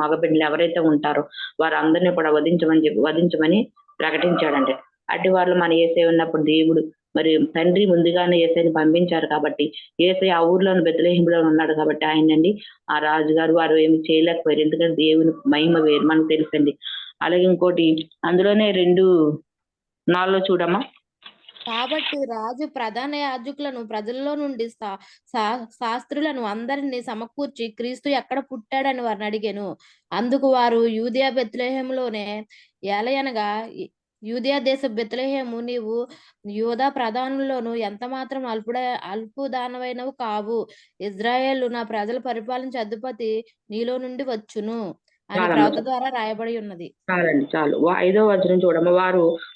మగబిడ్డలు ఎవరైతే ఉంటారో వారందరినీ కూడా వధించమని ప్రకటించాడండి. అటు వాళ్ళు మన యేసయ్య ఉన్నప్పుడు దేవుడు మరి తండ్రి ముందుగానే యేసయ్యని పంపించారు కాబట్టి యేసయ్య ఆ ఊర్లోని బెత్లెహేములో ఉన్నాడు కాబట్టి ఆయనండి ఆ రాజుగారు వారు ఏమి చేయలేకపోయారు. ఎందుకంటే దేవుని మహిమ వేరు మనకు తెలుసండి. అలాగే ఇంకోటి అందులోనే 2:4 చూడమ్మా. కాబట్టి రాజు ప్రధాన యాజకులను ప్రజల్లో నుండి శాస్త్రులను అందరినీ సమకూర్చి క్రీస్తు ఎక్కడ పుట్టాడని వారిని అడిగాను. అందుకు వారు యూదయ బెత్లెహేములోనే ఏలయనగా యూదయ దేశ బెత్లెహేము నీవు యూదా ప్రధానుల్లోను ఎంత మాత్రం అల్పుదానమైనవు కావు. ఇజ్రాయేలు నా ప్రజలు పరిపాలించే అధిపతి నీలో నుండి వచ్చును అని ప్రవక్త ద్వారా రాయబడి ఉన్నది. చాలండి చాలు. 5వ వచనం చూడమ్మ.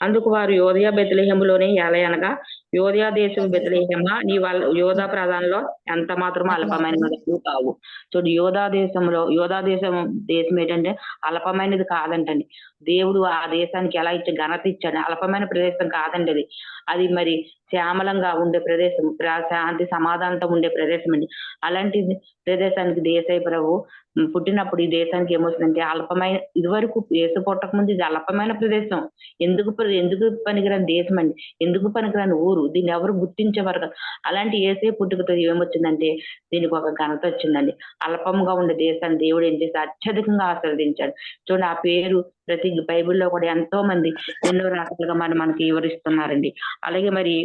అందుకు వారు యోదయ బెత్లెహేములోనే ఏలయనగా యోదయ దేశం బెత్లెహేమ నీ వాళ్ళ యోధా ప్రధానంలో ఎంత మాత్రం అల్పమైనది కావు. చూడు యోధా దేశం ఏంటంటే అల్పమైనది కాదంటండి. దేవుడు ఆ దేశానికి ఎలా ఘనత ఇచ్చాడు. అల్పమైన ప్రదేశం కాదండి అది. అది మరి శ్యామలంగా ఉండే ప్రదేశం, శాంతి సమాధానంతో ఉండే ప్రదేశం అండి. అలాంటి ప్రదేశానికి యేసయ్య ప్రభు పుట్టినప్పుడు ఈ దేశానికి ఏమొస్తుందంటే అల్పమైన, ఇదివరకు యేసు పుట్టక ముందు ఇది అల్పమైన ప్రదేశం. ఎందుకు పనికిరాని దేశం అండి. ఎందుకు పనికిరాని ఊరు. దీన్ని ఎవరు గుర్తించేవారు కాదు. అలాంటి యేసయ్య పుట్టుకతో ఏమొచ్చిందంటే దీనికి ఒక ఘనత వచ్చిందండి. అల్పంగా ఉండే దేశాన్ని దేవుడు ఏం చేసి అత్యధికంగా ఆశీర్వదించాడు. చూడండి ఆ పేరు ప్రతి బైబిల్లో కూడా ఎంతో మంది ఎన్నో రకాలుగా మనకి వివరిస్తున్నారండి. అలాగే మరి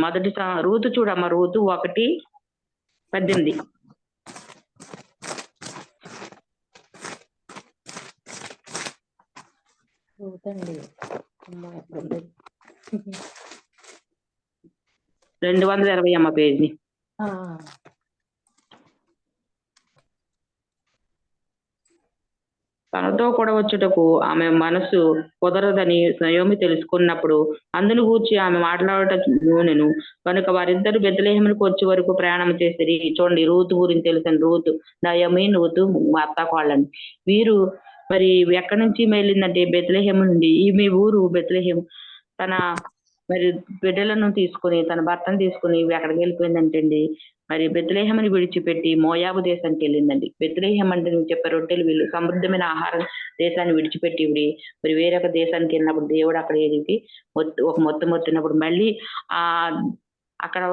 మొదటి రూతు చూడమ్మ. రూతు 1:18. రూతండి 220 అమ్మ పేజీ. తనతో కూడా వచ్చుటకు ఆమె మనసు కుదరదని నయోమి తెలుసుకున్నప్పుడు అందును గూర్చి ఆమె మాట్లాడటను కనుక వారిద్దరు బెత్లెహేమునకు వచ్చే వరకు ప్రయాణం చేసేది. చూడండి రూతు గురించి తెలుసండి. నయోమి రూతు మా అత్త కోళ్ళండి. వీరు మరి ఎక్కడి నుంచి వెళ్ళిందంటే బెత్లెహేము నుండి. మీ ఊరు బెత్లెహేము. తన మరి బిడ్డలను తీసుకుని తన భర్తను తీసుకుని ఎక్కడికి వెళ్ళిపోయిందంటే అండి మరి బెత్లెహేముని విడిచిపెట్టి మోయాబు దేశానికి వెళ్ళిందండి. బెత్లెహేము అంటే నువ్వు చెప్పే రొట్టెలు వీళ్ళు సమృద్ధమైన ఆహారం దేశాన్ని విడిచిపెట్టి మరి వేరొక దేశానికి వెళ్ళినప్పుడు దేవుడు అక్కడ ఏది ఒక మొత్తం వచ్చినప్పుడు మళ్ళీ ఆ అక్కడ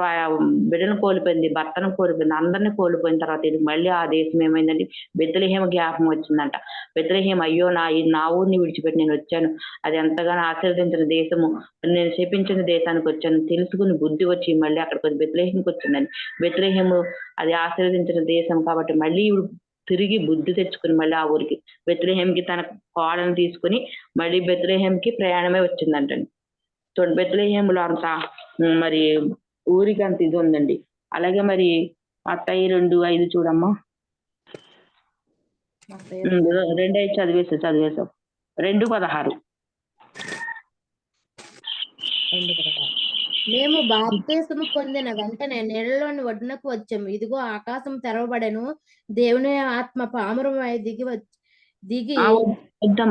బిడ్డను కోల్పోయింది, భర్తను కోల్పోయింది, అందరినీ కోల్పోయిన తర్వాత ఇది మళ్ళీ ఆ దేశం ఏమైందండి బెత్లెహేము జ్ఞాపకం వచ్చిందంట. బెత్లెహేము అయ్యో నా ఊరిని విడిచిపెట్టి నేను వచ్చాను, అది ఎంతగానో ఆశీర్వదించిన దేశము, నేను శపించిన దేశానికి వచ్చాను తెలుసుకుని బుద్ధి వచ్చి మళ్ళీ అక్కడికి వచ్చి బెత్లెహేముకి వచ్చిందండి. బెత్లెహేము అది ఆశీర్వదించిన దేశం కాబట్టి మళ్ళీ తిరిగి బుద్ధి తెచ్చుకుని మళ్ళీ ఆ ఊరికి బెత్లెహేముకి తన కోడను తీసుకుని మళ్ళీ బెత్లెహేముకి ప్రయాణమే వచ్చిందంటండి. చూడండి బెత్లెహేములో అంతా మరి ఊరికి అంత ఇది ఉందండి. అలాగే మరి మత్తయి 2:5 చూడమ్మా. 2:5 చదివేసావు. 2:16. మేము బాప్తిస్మము పొందిన వెంటనే నీళ్ళలోని ఒడ్డునకు వచ్చాము. ఇదిగో ఆకాశం తెరవబడెను, దేవుని ఆత్మ పామురమై దిగి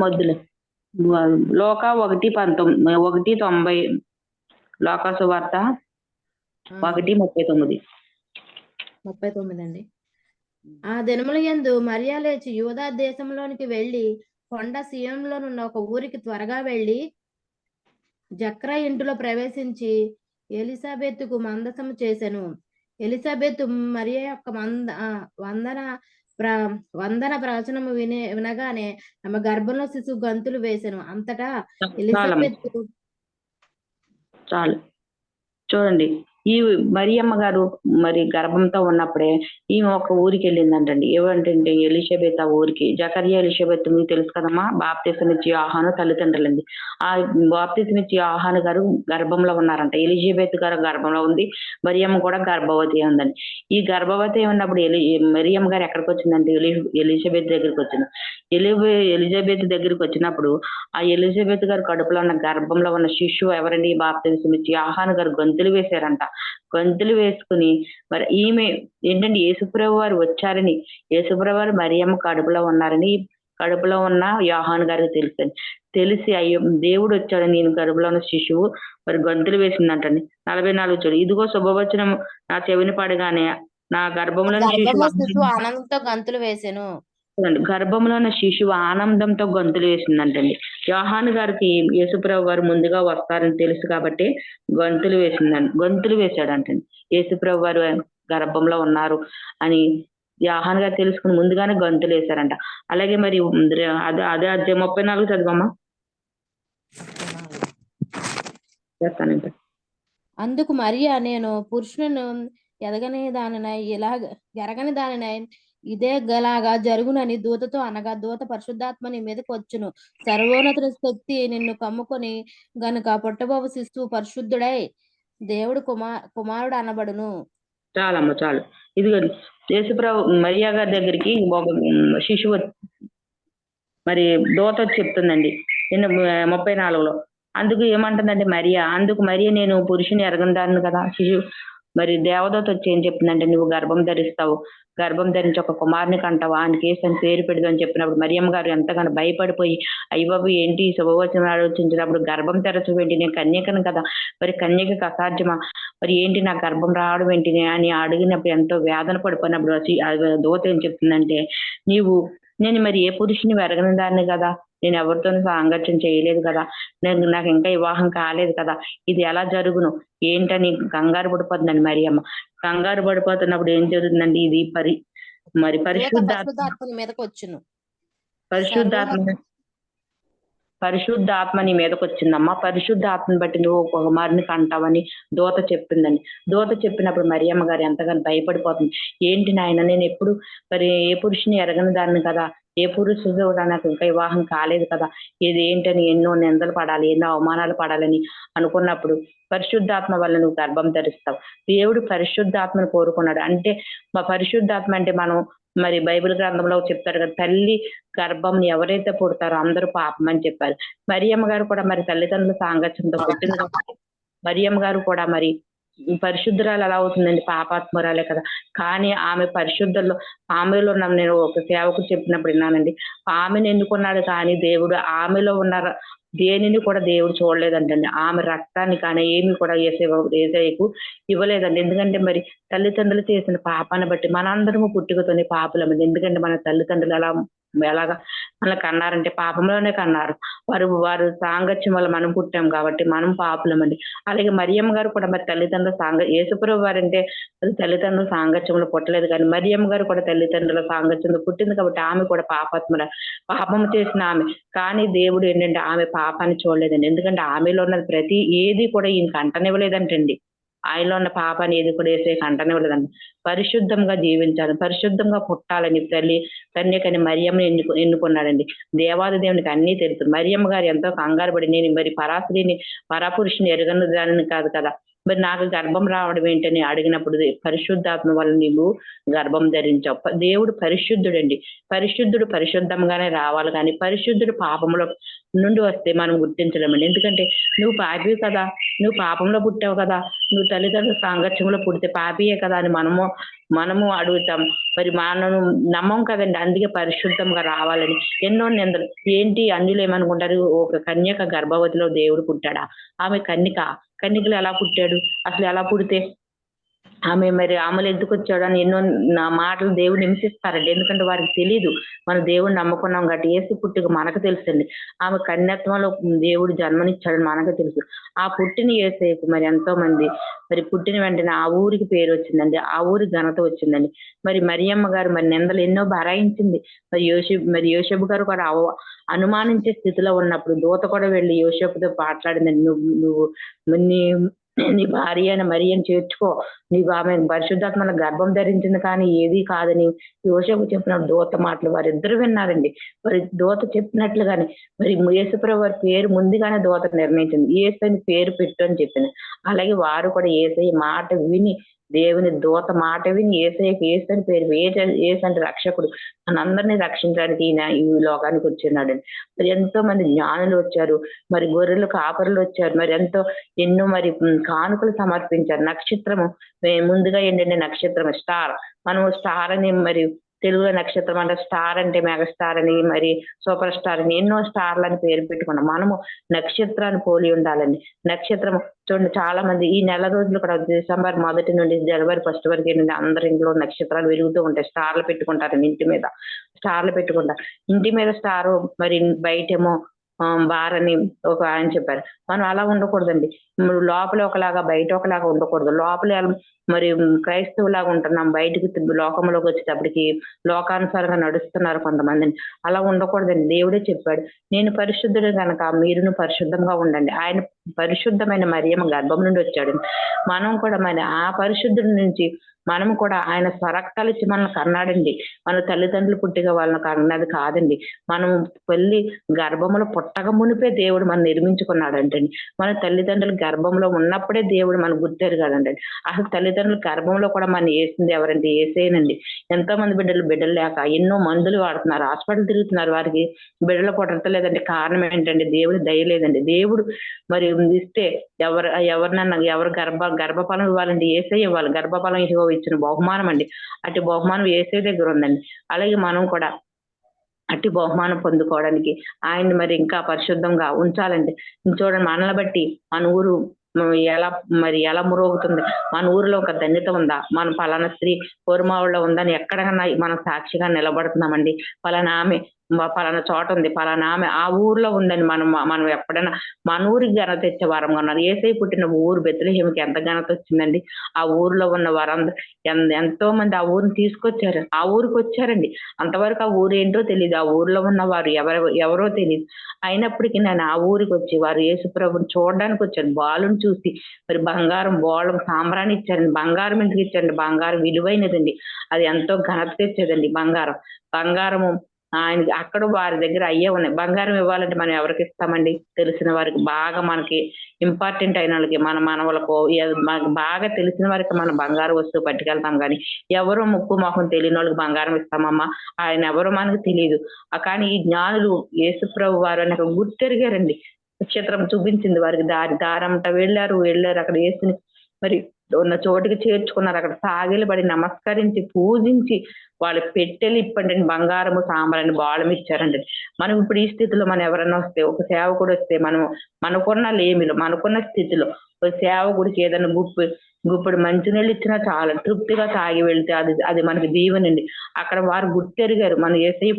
వద్దులే. లోక 1:90 లోకా సువార్త 1:39 అండి. ఆ దినముల యందు మరియా లేచి యూదా దేశంలోనికి వెళ్లి కొండ సీయోనులోనున్న ఒక ఊరికి త్వరగా వెళ్లి జక్రా ఇంటిలో ప్రవేశించి ఎలిజబెతుకు మందసము చేసెను. ఎలిజబెతు మరియా యొక్క వందన ప్రవచనము వినగానే ఆమె గర్భంలో శిశువు గంతులు వేసెను. అంతటా ఎలిజబెతు చాలు. చూడండి, ఈ మరియమ్మ గారు మరి గర్భంతో ఉన్నప్పుడే ఈమె ఒక ఊరికి వెళ్ళిందంటండి. ఏవంటంటే ఎలిషబెత్ ఆ ఊరికి. జకర్యా, ఎలిషబెత్ మీకు తెలుసు కదమ్మా! బాప్తిసం ఇచ్చి యోహాను తల్లిదండ్రులండి. ఆ బాప్తిసం ఇచ్చి యోహాను గారు గర్భంలో ఉన్నారంట. ఎలిజబెత్ గారు గర్భంలో ఉంది. మరియమ్మ కూడా గర్భవతి ఉందండి. ఈ గర్భవతి ఉన్నప్పుడు మరియమ్మ గారు ఎక్కడికొచ్చిందంటే ఎలిజబెత్ దగ్గరికొచ్చింది. ఎలిజబెత్ దగ్గరికొచ్చినప్పుడు ఆ ఎలిజబెత్ గారు కడుపులో ఉన్న గర్భంలో ఉన్న శిశువు ఎవరండి? బాప్తిసం ఇచ్చి యోహాను గారు గంతులు వేశారంట. గంతులు వేసుకుని మరి ఈమె ఏంటంటే యేసుప్రభు వారు వచ్చారని, యేసుప్రభు వారు మరియమ్మ కడుపులో ఉన్నారని, కడుపులో ఉన్న యోహాను గారికి తెలుసండి. తెలిసి అయ్యో దేవుడు వచ్చాడని ఈయన కడుపులో ఉన్న శిశువు మరి గంతులు వేసిందంటండి. 44 చూడు, ఇదిగో శుభవచనం నా చెవిని పడగానే నా గర్భంలోని గర్భంలో శిశువు శిశువు ఆనందంతో గంతులు వేసెను. గర్భంలో ఉన్న శిశువు ఆనందంతో గంతులు వేసిందంటండి. యోహాను గారికి యేసుప్రభు వారు ముందుగా వస్తారని తెలుసు కాబట్టి గంతులు గంతులు వేశాడంటండి. యేసుప్రభు వారు గర్భంలో ఉన్నారు అని యోహాను గారు తెలుసుకుని ముందుగానే గంతులు వేశారంట. అలాగే మరి అదే అధ్యాయం 34 చదవమ్మా. చేస్తానంట. అందుకు మరియా, నేను పురుషులను ఎరగని దానినై ఇదే గలాగా జరుగునని దూతతో అనగా, దూత పరిశుద్ధాత్మ నీ మీదకి వచ్చును, సర్వోన్నతుని శక్తి నిన్ను కమ్ముకొని గనుక పుట్టబోవు శిశువు పరిశుద్ధుడై దేవుడు కుమారుడు అనబడును. చాలమ్మ చాలు. ఇదిగోండి, యేసుప్రభు మరియా గారి దగ్గరికి ఒక శిశువు మరి దూత వచ్చి చెప్తుందండి. 34లో అందుకు ఏమంటుందంటే అందుకు మరియ నేను పురుషుని ఎరగందాను కదా. శిశువు మరి దేవదూత వచ్చి ఏం చెప్తుందంటే, నువ్వు గర్భం ధరిస్తావు, గర్భం ధరించి ఒక కుమారుని కంటావు, ఆయనకి యేసని పేరు పెడదు అని చెప్పినప్పుడు మరియమ్మ గారు ఎంతగానో భయపడిపోయి, అయ్యబాబు ఏంటి శుభవచనం ఆలోచించినప్పుడు గర్భం తెరచు నేను కన్యకను కదా, మరి కన్యకకు అసాధ్యమా, మరి ఏంటి నా గర్భం రావడం ఏంటి అని అడిగినప్పుడు ఎంతో వేదన పడిపోయినప్పుడు దూత ఏం చెప్తుందంటే, నేను మరి ఏ పురుషుని ఎరగని దాన్ని కదా, నేను ఎవరితోనూ సాంగత్యం చేయలేదు కదా, నాకు ఇంకా వివాహం కాలేదు కదా, ఇది ఎలా జరుగును ఏంటని కంగారు పడిపోతుందండి మరియమ్మ. కంగారు పడిపోతున్నప్పుడు ఏం జరుగుతుందండి, ఇది పరిశుద్ధాత్మ మీదకి వచ్చును, పరిశుద్ధాత్మ నీ మీదకి వచ్చిందమ్మా. పరిశుద్ధాత్మని బట్టి నువ్వు ఒక కుమారుని కంటావని దూత చెప్తుందండి. దూత చెప్పినప్పుడు మరియమ్మ గారు ఎంతగానో భయపడిపోతుంది. ఏంటి నాయన, నేను ఎప్పుడు మరి ఏ పురుషుని ఎరగని దాన్ని కదా, ఏ పురుషుడు కూడా నాకు ఇంకా వివాహం కాలేదు కదా, ఇది ఏంటని ఎన్నో నిందలు పడాలి, ఎన్నో అవమానాలు పడాలని అనుకున్నప్పుడు పరిశుద్ధాత్మ వల్ల నువ్వు గర్భం ధరిస్తావు. దేవుడు పరిశుద్ధాత్మను కోరుకున్నాడు. అంటే మా పరిశుద్ధాత్మ అంటే మనం మరి బైబిల్ గ్రంథంలో చెప్తారు కదా, తల్లి గర్భంని ఎవరైతే పుడతారో అందరూ పాపం అని చెప్పారు. మరియమ్మ గారు కూడా మరి తల్లిదండ్రుల సాంగత్యంతో పుట్టింది కాబట్టి మరియమ్మ గారు కూడా మరి పరిశుద్ధురాలు ఎలా అవుతుందండి, పాపాత్మురాలే కదా. కానీ ఆమె పరిశుద్ధుల్లో ఆమెలో నేను ఒక సేవకు చెప్పినప్పుడు విన్నానండి, ఆమెను ఎన్నుకున్నాడు కానీ దేవుడు ఆమెలో ఉన్న దేనిని కూడా దేవుడు చూడలేదంటండి. ఆమె రక్తాన్ని కానీ ఏమి కూడా యేసయ్యకు ఇవ్వలేదండి. ఎందుకంటే మరి తల్లిదండ్రులు చేసిన పాపాన్ని బట్టి మనందరము పుట్టుకతోనే పాపులమండి. ఎందుకంటే మన తల్లిదండ్రులు ఎలాగా మనల్ని కన్నారంటే పాపంలోనే కన్నారు. వారు సాంగత్యం వల్ల మనం పుట్టాం కాబట్టి మనం పాపులమండి. అలాగే మరియమ్మ గారు కూడా మరి తల్లిదండ్రుల యేసుప్రభు వారంటే తల్లిదండ్రుల సాంగత్యంలో పుట్టలేదు, కానీ మరియమ్మ గారు కూడా తల్లిదండ్రుల సాంగత్యంలో పుట్టింది కాబట్టి ఆమె కూడా పాపం చేసిన ఆమె. కానీ దేవుడు ఏంటంటే ఆమె పాపాన్ని చూడలేదండి. ఎందుకంటే ఆమెలో ఉన్నది ప్రతి ఏది కూడా ఈయనకి అంటనివ్వలేదంటండి. ఆయనలో ఉన్న పాపాన్ని ఏది కూడా వేసే అంటనివ్వలేదండి. పరిశుద్ధంగా జీవించాలి, పరిశుద్ధంగా పుట్టాలని కన్యకని మరియమ్మని ఎన్నుకున్నాడండి. దేవాది దేవునికి అన్నీ తెలుసు. మరియమ్మ గారు ఎంతో కంగారు పడి, నేను మరి పరాపురుషుని ఎరగను దానిని కాదు కదా, మరి నాకు గర్భం రావడం ఏంటని అడిగినప్పుడు పరిశుద్ధాత్మ వల్ల నీవు గర్భం ధరించావు. దేవుడు పరిశుద్ధుడండి. పరిశుద్ధుడు పరిశుద్ధంగానే రావాలి, కానీ పరిశుద్ధుడు పాపంలో నుండి వస్తే మనం గుర్తించలేమండి. ఎందుకంటే నువ్వు పాపివి కదా, నువ్వు పాపంలో పుట్టావు కదా, నువ్వు తల్లిదండ్రుల సాంగత్యంలో పుడితే పాపియే కదా అని మనము అడుగుతాం. మరి మనను నమ్మం కదండి. అందుకే పరిశుద్ధంగా రావాలని ఎన్నో నిందలు. ఏంటి అన్యులు ఏమనుకుంటారు, ఒక కన్యక గర్భవతిలో దేవుడు పుట్టాడా, ఆమె కన్యకలు ఎలా పుట్టాడు, అసలు ఎలా పుడితే ఆమె మరి ఆమెలు ఎందుకు వచ్చాడు అని ఎన్నో నా మాటలు దేవుడు హింసిస్తారండి. ఎందుకంటే వారికి తెలీదు. మనం దేవుడిని నమ్ముకున్నాం కాబట్టి యేసు పుట్టుక మనకు తెలుసండి. ఆమె కన్యత్వంలో దేవుడు జన్మనిచ్చాడని మనకు తెలుసు. ఆ పుట్టిన యేసయ్యకు మరి ఎంతో మంది మరి పుట్టిన వెంటనే ఆ ఊరికి పేరు వచ్చిందండి. ఆ ఊరికి ఘనత వచ్చిందండి. మరి మరియమ్మ గారు మరి నిందలు ఎన్నో భరాయించింది. మరి యోసేపు గారు కూడా అనుమానించే స్థితిలో ఉన్నప్పుడు దూత కూడా వెళ్లి యోసేపుతో మాట్లాడిందండి. నువ్వు నీ నీ భార్య అయిన మరియని చేర్చుకో. ఆమె పరిశుద్ధాత్మల గర్భం ధరించింది కానీ ఏది కాదని యోసేపు చెప్పిన దూత మాటలు వారిద్దరు విన్నారండి. మరి దూత చెప్పినట్లుగానే మరి యేసుప్రభు వారి పేరు ముందుగానే దూత నిర్ణయించింది. యేసని పేరు పెట్టు అని చెప్పింది. అలాగే వారు కూడా యేసయ్య మాట విని దేవుని దూత మాట విని యేసయ్యకి యేసని పేరు యేసంటే రక్షకుడు మనందరినీ రక్షించడానికి ఈయన ఈ లోకానికి వచ్చినాడండి. మరి ఎంతో మంది జ్ఞానులు వచ్చారు. మరి గొర్రెలు కాపరులు వచ్చారు. మరి ఎన్నో మరి కానుకలు సమర్పించారు. నక్షత్రము ముందుగా ఏంటంటే నక్షత్రం స్టార్. మనం స్టార్ అని మరి తెలుగులో నక్షత్రం అంటే స్టార్ అంటే మెగాస్టార్ అని మరి సూపర్ స్టార్ అని ఎన్నో స్టార్లు అని పేరు పెట్టుకున్నాం. మనము నక్షత్రాన్ని పోలి ఉండాలండి. నక్షత్రం చూడండి చాలా మంది ఈ నెల రోజులు కూడా డిసెంబర్ 1 నుండి జనవరి 1 వరకు ఏంటంటే అందరి ఇంట్లో నక్షత్రాలు వెలుగుతూ ఉంటాయి. స్టార్లు పెట్టుకుంటారు ఇంటి మీద. స్టార్లు పెట్టుకుంటారు. ఇంటి మీద స్టారు మరి బయటేమో బారని ఒక ఆయన చెప్పారు. మనం అలా ఉండకూడదండి. లోపల ఒకలాగా బయట ఒకలాగా ఉండకూడదు. లోపల మరి క్రైస్తవులాగా ఉంటున్నాం. బయటకు లోకంలోకి వచ్చేటప్పటికి లోకానుసారంగా నడుస్తున్నారు కొంతమందిని. అలా ఉండకూడదండి. దేవుడే చెప్పాడు, నేను పరిశుద్ధుడు కనుక మీరును పరిశుద్ధంగా ఉండండి. ఆయన పరిశుద్ధమైన మరియమ్మ గర్భం నుండి వచ్చాడు. మనం కూడా మరి ఆ పరిశుద్ధుడి నుంచి మనం కూడా ఆయన స్వరక్తాలు ఇచ్చి మనల్ని కన్నాడండి. మన తల్లిదండ్రులు పుట్టిగా వాళ్ళని కన్నది కాదండి. మనం వెళ్ళి గర్భంలో పుట్టక మునిపే దేవుడు మనం నిర్మించుకున్నాడంటండి. మన తల్లిదండ్రులు గర్భంలో ఉన్నప్పుడే దేవుడు మనకు గుర్తెరగాడండి. అసలు తల్లిదండ్రుల గర్భంలో కూడా మనం వేసింది ఎవరంటే యేసయ్యనండి. ఎంతో మంది బిడ్డలు లేక ఎన్నో మందులు వాడుతున్నారు, హాస్పిటల్ తిరుగుతున్నారు. వారికి బిడ్డలు పుట్టలేదండి. కారణం ఏంటండి? దేవుడి దయ లేదండి. దేవుడు మరి ఇస్తే ఎవరినన్నా ఎవరు గర్భఫలం ఇవ్వాలండి? యేసయ్య ఇవ్వాలి. గర్భఫలం ఇచ్చిన బహుమానం అండి. అటు బహుమానం యేసయ్య దగ్గర ఉందండి. అలాగే మనం కూడా అట్టి బహుమానం పొందుకోవడానికి ఆయన్ని మరి ఇంకా పరిశుద్ధంగా ఉంచాలండి. చూడండి మనల్ని బట్టి మన ఊరు ఎలా మురుగుతుంది. మన ఊరిలో ఒక ధన్యత ఉందా? మన పలానా స్త్రీ కోరుమావుల్లో ఉందని ఎక్కడన్నా మనం సాక్షిగా నిలబడుతున్నామండి. పలానా ఆమె పలానా చోట ఉంది, పలానా ఆమె ఆ ఊర్లో ఉందని మనం ఎప్పుడైనా మన ఊరికి ఘనత తెచ్చే వారంగా ఉన్నారు. యేసయ్య పుట్టిన ఊరు బెత్లెహేముకి ఎంత ఘనత వచ్చిందండి. ఆ ఊర్లో ఉన్న వారందరూ ఎంతో మంది ఆ ఊరిని తీసుకొచ్చారు. ఆ ఊరికి వచ్చారండి. అంతవరకు ఆ ఊరు ఏంటో తెలియదు. ఆ ఊర్లో ఉన్న వారు ఎవరో తెలియదు. అయినప్పటికీ నేను ఆ ఊరికి వచ్చి వారు యేసుప్రభుని చూడడానికి వచ్చాను. బాలుని చూసి మరి బంగారం బోళం సాంబ్రాన్ని ఇచ్చారండి. బంగారం ఎందుకు ఇచ్చారండి? బంగారం విలువైనదండి. అది ఎంతో ఘనత తెచ్చేదండి. బంగారము ఆయనకి అక్కడ వారి దగ్గర అయ్యే ఉన్నాయి. బంగారం ఇవ్వాలంటే మనం ఎవరికి ఇస్తామండి? తెలిసిన వారికి, బాగా మనకి ఇంపార్టెంట్ అయిన వాళ్ళకి, మన మనవలకు, మనకు బాగా తెలిసిన వారికి మనం బంగారు వస్తువు పట్టుకెళ్తాం. కానీ ఎవరో ముక్కు మొహం తెలియని వాళ్ళకి బంగారం ఇస్తామమ్మా? ఆయన ఎవరో మనకు తెలియదు. కానీ ఈ జ్ఞానులు యేసుప్రభు వారు అని అక్కడ గుర్తెరిగారండి. నక్షత్రం చూపించింది వారికి దారంట వెళ్ళారు. అక్కడ యేసుని మరి ఉన్న చోటికి చేర్చుకున్నారు. అక్కడ సాగిలబడి నమస్కరించి పూజించి వాళ్ళు పెట్టెలు ఇప్పండి బంగారము సాంబ్రాన్ని బాళం ఇచ్చారండి. మనం ఇప్పుడు ఈ స్థితిలో మనం ఎవరైనా వస్తే, ఒక సేవకుడు వస్తే, మనకున్న లేమిలో మనకున్న స్థితిలో ఒక సేవకుడికి ఏదైనా గుప్పుడు మంచినీళ్ళు ఇచ్చినా చాలా తృప్తిగా తాగి వెళ్తే అది మనకి దీవెనండి. అక్కడ వారు గుర్తెరిగారు, మన యేసయ్య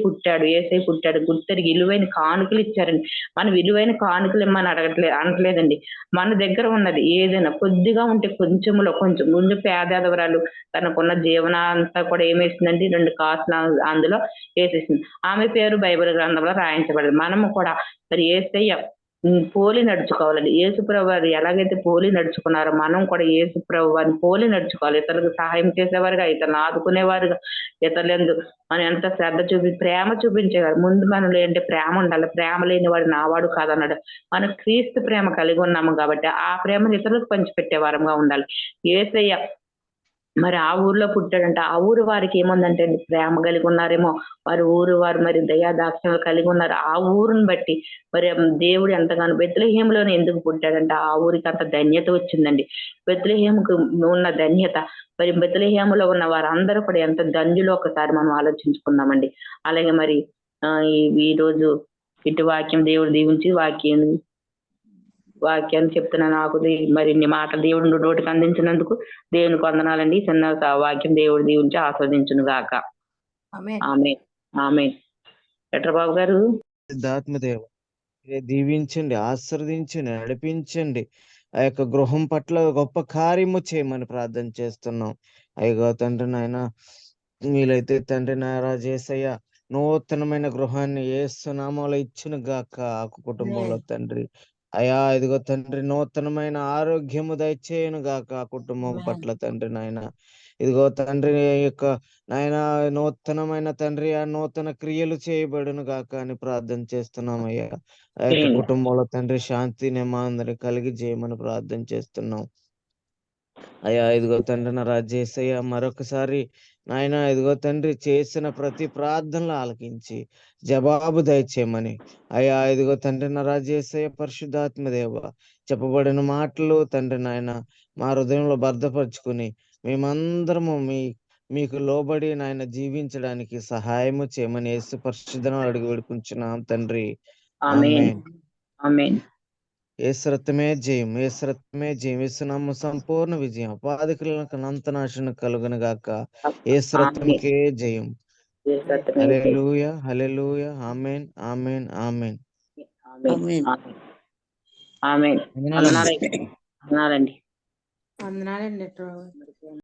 పుట్టాడు గుర్తెరిగి విలువైన కానుకలు ఇచ్చారండి. మన విలువైన కానుకలు ఇమ్మని అనట్లేదండి. మన దగ్గర ఉన్నది ఏదైనా కొద్దిగా ఉంటే కొంచెంలో కొంచెం ముందు పేదవరాలు తనకున్న జీవనంతా కూడా ఏమేసిందండి? 2 కాసులు అందులో వేసేసింది. ఆమె పేరు బైబిల్ గ్రంథంలో రాయించబడింది. మనము కూడా మరి యేసయ్య పోలి నడుచుకోవాలండి. యేసుప్రభు వారు ఎలాగైతే పోలి నడుచుకున్నారో మనం కూడా యేసుప్రభు వారిని పోలి నడుచుకోవాలి. ఇతరులకు సహాయం చేసేవారుగా, ఇతరులను ఆదుకునేవారుగా, ఇతరులందు మనం ఎంత శ్రద్ధ ప్రేమ చూపించేవారు. ముందు మనలో ఏంటి? ప్రేమ ఉండాలి. ప్రేమ లేని వాడు నావాడు కాదన్నాడు. మనం క్రీస్తు ప్రేమ కలిగి ఉన్నాము కాబట్టి ఆ ప్రేమను ఇతరులకు పంచిపెట్టే వారంగా ఉండాలి. యేసయ్య మరి ఆ ఊర్లో పుట్టాడంటే ఆ ఊరు వారికి ఏముందంటే ప్రేమ కలిగి ఉన్నారేమో, వారు మరి దయాదాక్షిణ్యాలు కలిగి ఉన్నారు. ఆ ఊరుని బట్టి మరి దేవుడు ఎంతగానో బెత్లెహేములోనే ఎందుకు పుట్టాడంటే ఆ ఊరికి అంత ధన్యత వచ్చిందండి. బెత్లెహేముకు ఉన్న ధన్యత మరి బెత్లెహేములో ఉన్న వారందరూ కూడా ఎంత ధన్యులో ఒకసారి మనం ఆలోచించుకుందామండి. అలాగే మరి ఈ రోజు ఇటు వాక్యం దేవుడు దీవించి వాక్యం వాక్యాన్ని చెప్తున్నా నాకు మరి ఇన్ని మాటలు దేవుడు నోటికి అందించినందుకు దేవునికి వందనాలండి. చిన్న వాక్యం దేవుడు దీవించి ఆస్వాదించును గాక. ఆమేన్. ఆమె ఆమె బాబు గారు. ఆత్మదేవ దీవించండి, ఆశీర్వదించండి, నడిపించండి. ఆ యొక్క గృహం పట్ల గొప్ప కార్యము చేయమని ప్రార్థన చేస్తున్నాం. అయ్యో తండ్రి నాయన, వీలైతే తండ్రి నాయన యేసయ్య నూతనమైన గృహాన్ని యేసు నామములో ఇచ్చును గాక. ఆ కుటుంబంలో తండ్రి అయా ఇదిగో తండ్రి నూతనమైన ఆరోగ్యము దయచేయను గాక ఆ కుటుంబం పట్ల తండ్రి నాయన. ఇదిగో తండ్రి యొక్క నాయన నూతనమైన తండ్రి ఆ నూతన క్రియలు చేయబడును గాక అని ప్రార్థన చేస్తున్నామయ్యా. ఆ యొక్క కుటుంబంలో తండ్రి శాంతి నెమ్మది కలిగి చేయమని ప్రార్థన చేస్తున్నాం అయ్యా. ఇదిగో తండ్రి నా రాజేసయ్య మరొకసారి నాయన ఇదిగో తండ్రి చేసిన ప్రతి ప్రార్థనలు ఆలకించి జవాబు దయచేయమని అయ్యా. ఇదిగో తండ్రి నా రాజేసయ్య పరిశుద్ధాత్మ దేవ చెప్పబడిన మాటలు తండ్రి నాయన మా హృదయంలో భద్రపరుచుకుని మేమందరము మీకు లోబడి నాయన జీవించడానికి సహాయము చేయమని యేసు పరిశుద్ధను అడిగి వేడుకుంటున్నాం తండ్రి. ఆమేన్. ఆమేన్. యేసు రక్తమే జయం, యేసు రక్తమే జయం, యేసు నామ సంపూర్ణ విజయం, అపాదికులకు అనంతనాశనం కలుగును గాక. యేసు రక్తముకే జయం. హల్లెలూయా, హల్లెలూయా. ఆమేన్, ఆమేన్, ఆమేన్. ఆమేన్. ఆమేన్. వందనాలండి. వందనాలండి. వందనాలండి.